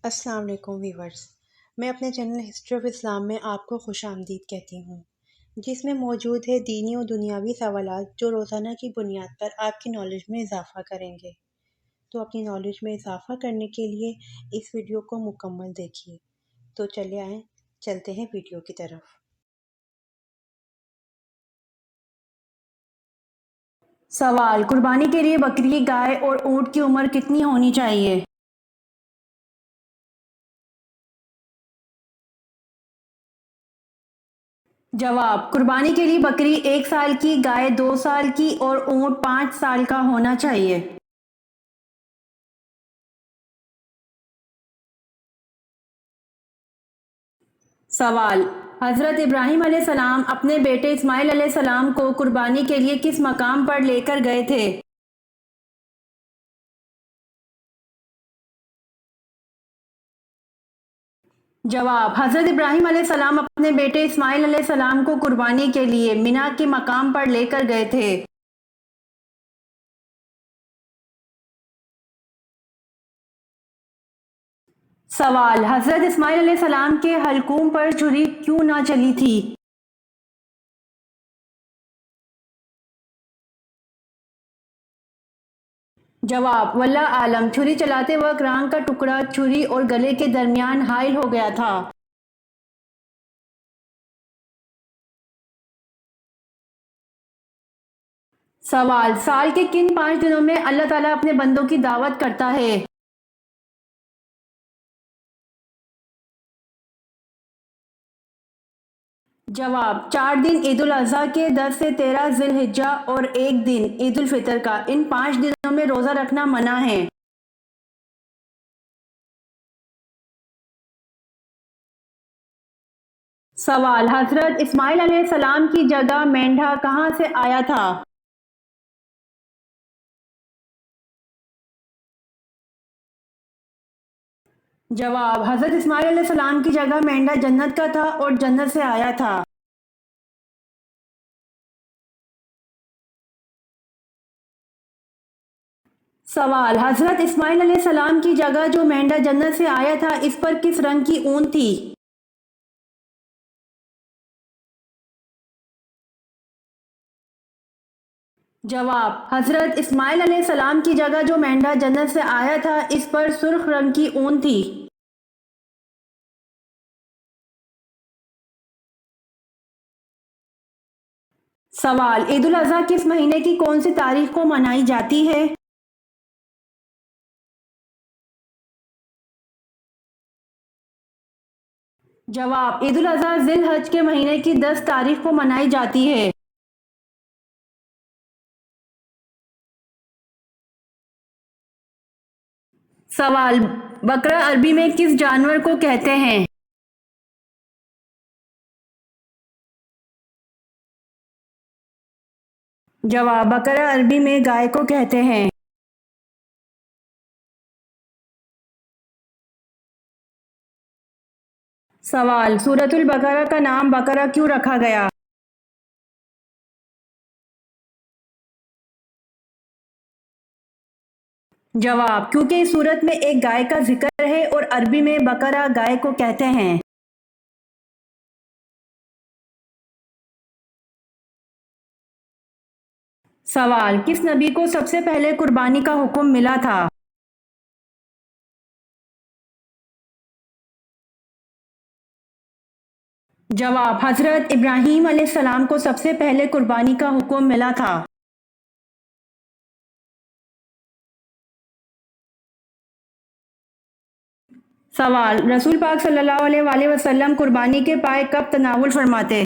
السلام علیکم ویورز، میں اپنے چینل ہسٹری آف اسلام میں آپ کو خوش آمدید کہتی ہوں، جس میں موجود ہے دینی و دنیاوی سوالات جو روزانہ کی بنیاد پر آپ کی نالج میں اضافہ کریں گے۔ تو اپنی نالج میں اضافہ کرنے کے لیے اس ویڈیو کو مکمل دیکھیے۔ تو چلے آئیں، چلتے ہیں ویڈیو کی طرف۔ سوال: قربانی کے لیے بکری، گائے اور اونٹ کی عمر کتنی ہونی چاہیے؟ جواب: قربانی کے لیے بکری 1 سال کی، گائے 2 سال کی اور اونٹ 5 سال کا ہونا چاہیے۔ سوال: حضرت ابراہیم علیہ السلام اپنے بیٹے اسماعیل علیہ السلام کو قربانی کے لیے کس مقام پر لے کر گئے تھے؟ جواب: حضرت ابراہیم علیہ السلام اپنے بیٹے اسماعیل علیہ السلام کو قربانی کے لیے منا کے مقام پر لے کر گئے تھے۔ سوال: حضرت اسماعیل علیہ السلام کے حلقوم پر چھری کیوں نہ چلی تھی؟ جواب: واللہ عالم، چھری چلاتے وقت ران کا ٹکڑا چھری اور گلے کے درمیان حائل ہو گیا تھا۔ سوال: سال کے کن 5 دنوں میں اللہ تعالیٰ اپنے بندوں کی دعوت کرتا ہے؟ جواب: 4 دن عید الاضحیٰ کے 10 سے 13 ذی الحجہ اور 1 دن عید الفطر کا، ان 5 دنوں میں روزہ رکھنا منع ہے۔ سوال: حضرت اسماعیل علیہ السلام کی جگہ مینڈھا کہاں سے آیا تھا؟ جواب: حضرت اسماعیل علیہ السلام کی جگہ مینڈھا جنت کا تھا اور جنت سے آیا تھا۔ سوال: حضرت اسماعیل علیہ السلام کی جگہ جو مینڈھا جنت سے آیا تھا، اس پر کس رنگ کی اون تھی؟ جواب: حضرت اسماعیل علیہ السلام کی جگہ جو مینڈھا جنت سے آیا تھا، اس پر سرخ رنگ کی اون تھی۔ سوال: عید الاضحیٰ کس مہینے کی کون سی تاریخ کو منائی جاتی ہے؟ جواب: عید الاضحیٰ ذی الحج کے مہینے کی 10 تاریخ کو منائی جاتی ہے۔ سوال: بقرہ عربی میں کس جانور کو کہتے ہیں؟ جواب: بقرہ عربی میں گائے کو کہتے ہیں۔ سوال: سورۃ البقرہ کا نام بقرہ کیوں رکھا گیا؟ جواب: کیونکہ اس سورت میں ایک گائے کا ذکر ہے اور عربی میں بقرہ گائے کو کہتے ہیں۔ سوال: کس نبی کو سب سے پہلے قربانی کا حکم ملا تھا؟ جواب: حضرت ابراہیم علیہ السلام کو سب سے پہلے قربانی کا حکم ملا تھا۔ سوال: رسول پاک صلی اللہ علیہ وآلہ وسلم قربانی کے پائے کب تناول فرماتے؟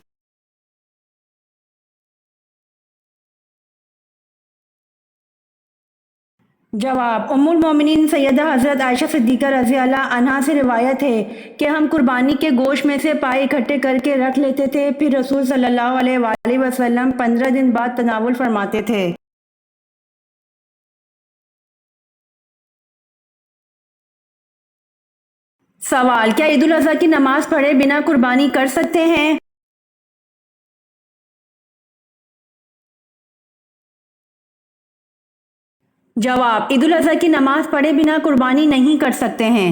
جواب: ام المومنین سیدہ حضرت عائشہ صدیقہ رضی اللہ عنہا سے روایت ہے کہ ہم قربانی کے گوشت میں سے پائے اکٹھے کر کے رکھ لیتے تھے، پھر رسول صلی اللہ علیہ وآلہ وسلم 15 دن بعد تناول فرماتے تھے۔ سوال: کیا عید الاضحیٰ کی نماز پڑھے بنا قربانی کر سکتے ہیں؟ جواب: عید الاضحیٰ کی نماز پڑھے بنا قربانی نہیں کر سکتے ہیں۔